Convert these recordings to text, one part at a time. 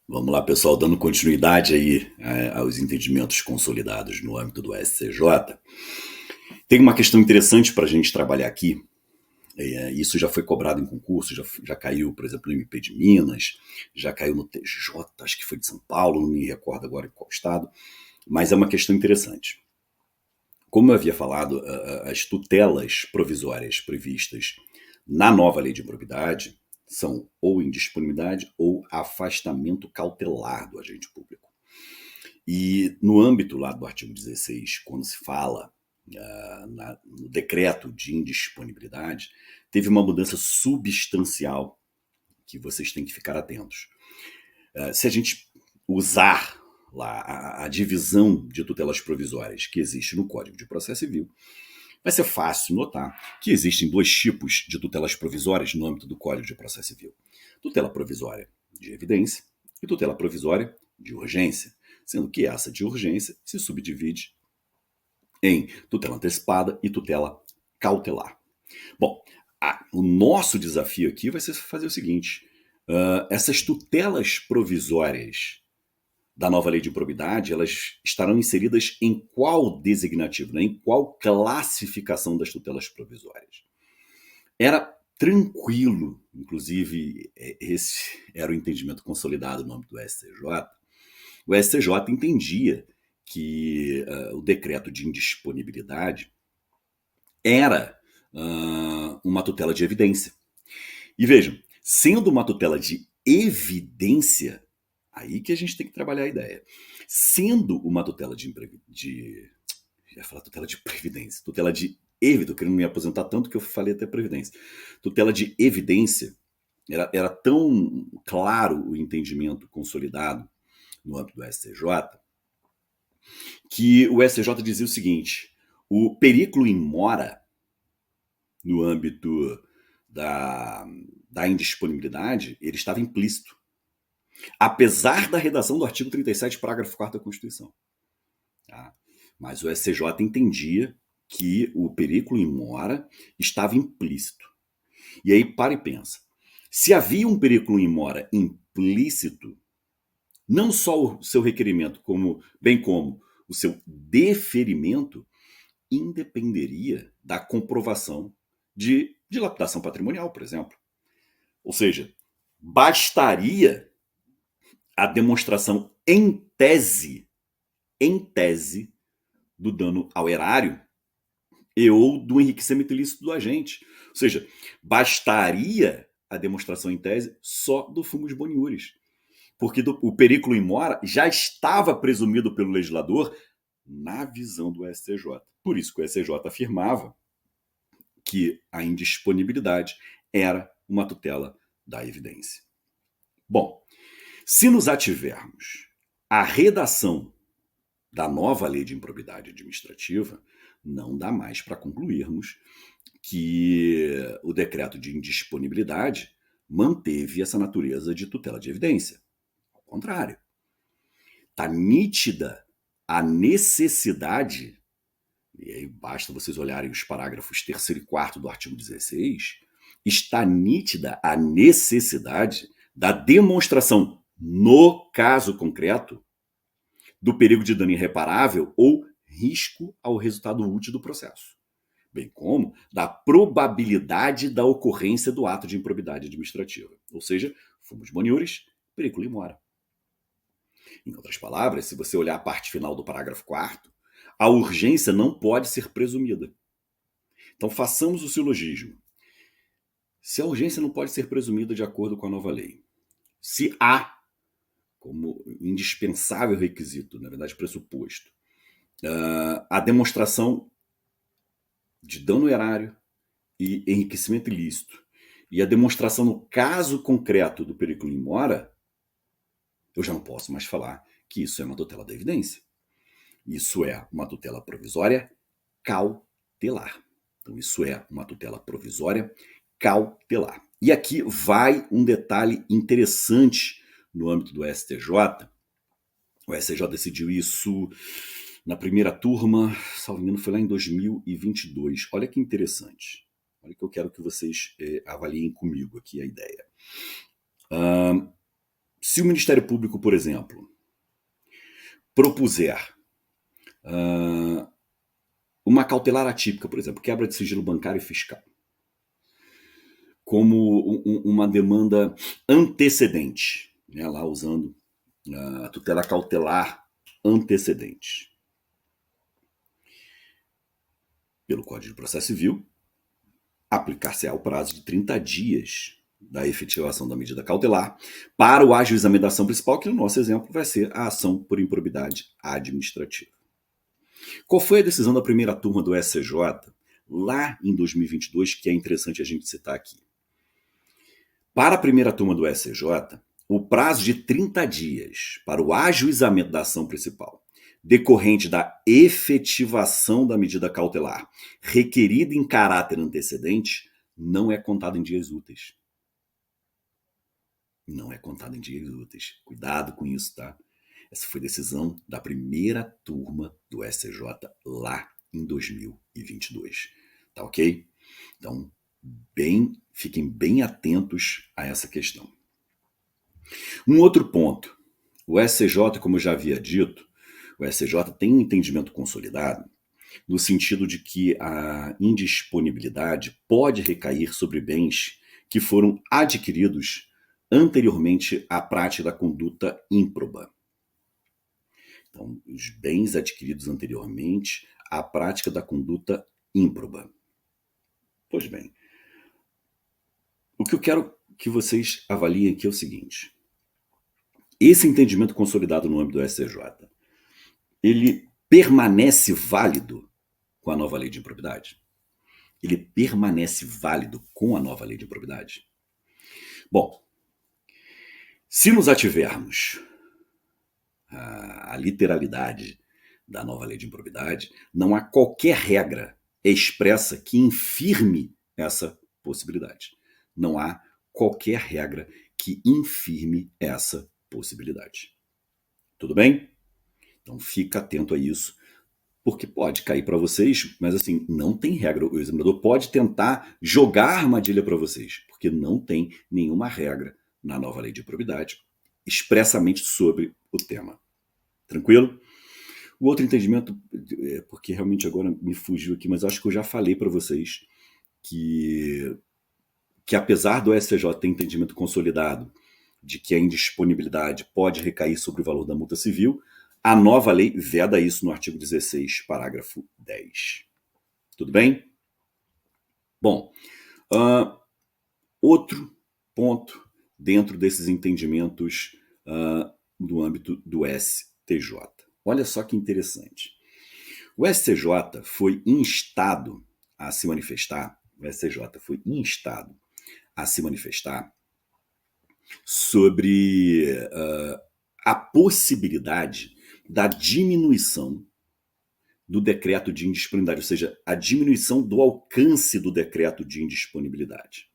Vamos lá, pessoal, dando continuidade aí aos entendimentos consolidados no âmbito do SCJ. Tem uma questão interessante para a gente trabalhar aqui. Isso já foi cobrado em concurso, já caiu, por exemplo, no MP de Minas, já caiu no TJ, acho que foi de São Paulo, não me recordo agora em qual estado, mas é uma questão interessante. Como eu havia falado, as tutelas provisórias previstas na nova lei de improbidade são ou indisponibilidade ou afastamento cautelar do agente público. E no âmbito lá do artigo 16, quando se fala no decreto de indisponibilidade, teve uma mudança substancial que vocês têm que ficar atentos. Se a gente usar lá a divisão de tutelas provisórias que existe no Código de Processo Civil, vai ser fácil notar que existem dois tipos de tutelas provisórias no âmbito do Código de Processo Civil: tutela provisória de evidência e tutela provisória de urgência, sendo que essa de urgência se subdivide em tutela antecipada e tutela cautelar. Bom, o nosso desafio aqui vai ser fazer o seguinte: essas tutelas provisórias da nova lei de improbidade, elas estarão inseridas em qual designativo, né? Em qual classificação das tutelas provisórias? Era tranquilo, inclusive esse era o entendimento consolidado no âmbito do STJ. O STJ entendia que o decreto de indisponibilidade era uma tutela de evidência. E vejam, sendo uma tutela de evidência, aí que a gente tem que trabalhar a ideia. Sendo uma tutela ia falar tutela de previdência, tutela de evidência, querendo me aposentar tanto que eu falei até previdência. Tutela de evidência, era tão claro o entendimento consolidado no âmbito do STJ, que o STJ dizia o seguinte: o periculo in mora, no âmbito da indisponibilidade, ele estava implícito, apesar da redação do artigo 37, parágrafo 4º da Constituição. Tá? Mas o SCJ entendia que o periculo in mora estava implícito. E aí para e pensa. Se havia um periculo in mora implícito, não só o seu requerimento, bem como o seu deferimento, independeria da comprovação de dilapidação patrimonial, por exemplo. Ou seja, bastaria a demonstração em tese, do dano ao erário e ou do enriquecimento ilícito do agente. Ou seja, bastaria a demonstração em tese só do fumus boniuris, porque o periculo in mora já estava presumido pelo legislador na visão do STJ. Por isso que o STJ afirmava que a indisponibilidade era uma tutela da evidência. Bom, se nos ativermos à redação da nova lei de improbidade administrativa, não dá mais para concluirmos que o decreto de indisponibilidade manteve essa natureza de tutela de evidência. Ao contrário, está nítida a necessidade, e aí basta vocês olharem os parágrafos 3º e 4º do artigo 16, está nítida a necessidade da demonstração, no caso concreto, do perigo de dano irreparável ou risco ao resultado útil do processo, bem como da probabilidade da ocorrência do ato de improbidade administrativa, ou seja, fumus boniuris, periculo in mora. Em outras palavras, se você olhar a parte final do parágrafo 4º, a urgência não pode ser presumida. Então façamos o silogismo. Se a urgência não pode ser presumida de acordo com a nova lei, se há como indispensável requisito, na verdade pressuposto, a demonstração de dano erário e enriquecimento ilícito, e a demonstração no caso concreto do periculo in mora, eu já não posso mais falar que isso é uma tutela da evidência. Isso é uma tutela provisória cautelar. Então, isso é uma tutela provisória cautelar. E aqui vai um detalhe interessante no âmbito do STJ. O STJ decidiu isso na primeira turma, salvo engano, foi lá em 2022. Olha que interessante. Olha que eu quero que vocês avaliem comigo aqui a ideia. Se o Ministério Público, por exemplo, propuser uma cautelar atípica, por exemplo, quebra de sigilo bancário e fiscal, como uma demanda antecedente, né, lá usando a tutela cautelar antecedente, pelo Código de Processo Civil, aplicar-se-á o prazo de 30 dias da efetivação da medida cautelar para o ajuizamento da ação principal, que no nosso exemplo vai ser a ação por improbidade administrativa. Qual foi a decisão da primeira turma do SCJ lá em 2022, que é interessante a gente citar aqui? Para a primeira turma do SCJ, o prazo de 30 dias para o ajuizamento da ação principal, decorrente da efetivação da medida cautelar requerida em caráter antecedente, não é contado em dias úteis. Não é contado em dias úteis. Cuidado com isso, tá? Essa foi decisão da primeira turma do SCJ lá em 2022. Tá ok? Então, fiquem bem atentos a essa questão. Um outro ponto. O SCJ, como eu já havia dito, o SCJ tem um entendimento consolidado no sentido de que a indisponibilidade pode recair sobre bens que foram adquiridos anteriormente à prática da conduta ímproba. Então, os bens adquiridos anteriormente à prática da conduta ímproba. Pois bem, o que eu quero que vocês avaliem aqui é o seguinte. Esse entendimento consolidado no âmbito do SCJ, ele permanece válido com a nova lei de improbidade? Ele permanece válido com a nova lei de improbidade? Bom, se nos ativermos a literalidade da nova lei de improbidade, não há qualquer regra expressa que infirme essa possibilidade. Não há qualquer regra que infirme essa possibilidade. Tudo bem? Então fica atento a isso, porque pode cair para vocês, mas assim, não tem regra. O examinador pode tentar jogar a armadilha para vocês, porque não tem nenhuma regra na nova lei de improbidade expressamente sobre o tema. Tranquilo? O outro entendimento, porque realmente agora me fugiu aqui, mas acho que eu já falei para vocês que apesar do STJ ter entendimento consolidado de que a indisponibilidade pode recair sobre o valor da multa civil, a nova lei veda isso no artigo 16, parágrafo 10. Tudo bem? Bom, outro ponto dentro desses entendimentos do âmbito do STJ. Olha só que interessante. O STJ foi instado a se manifestar, sobre a possibilidade da diminuição do decreto de indisponibilidade, ou seja, a diminuição do alcance do decreto de indisponibilidade.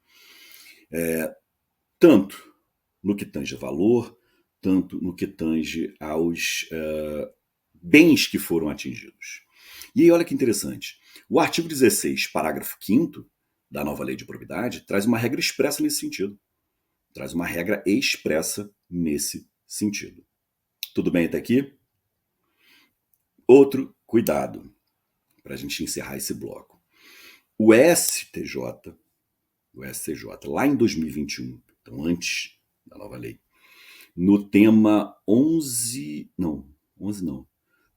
Tanto no que tange a valor, tanto no que tange aos bens que foram atingidos. E aí olha que interessante, o artigo 16, parágrafo 5º da nova lei de improbidade traz uma regra expressa nesse sentido. Tudo bem até aqui? Outro cuidado, para a gente encerrar esse bloco. O STJ, lá em 2021, então antes da nova lei, no tema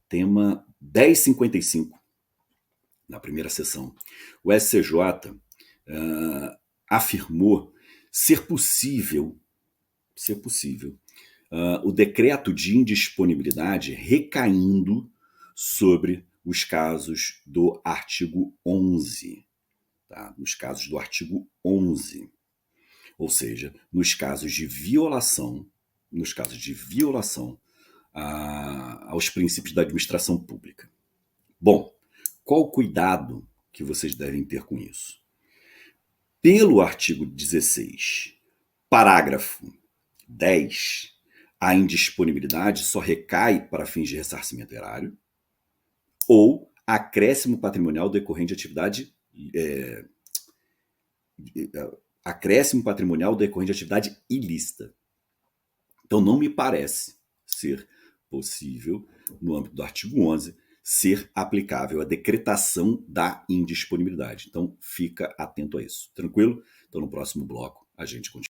tema 1055, na primeira sessão, o STJ afirmou ser possível o decreto de indisponibilidade recaindo sobre os casos do artigo 11. Tá? Nos casos do artigo 11. Ou seja, nos casos de violação aos princípios da administração pública. Bom, qual o cuidado que vocês devem ter com isso? Pelo artigo 16, parágrafo 10, a indisponibilidade só recai para fins de ressarcimento erário ou acréscimo patrimonial decorrente de atividade ilícita. Então não me parece ser possível, no âmbito do artigo 11, ser aplicável a decretação da indisponibilidade. Então fica atento a isso. Tranquilo? Então no próximo bloco a gente continua.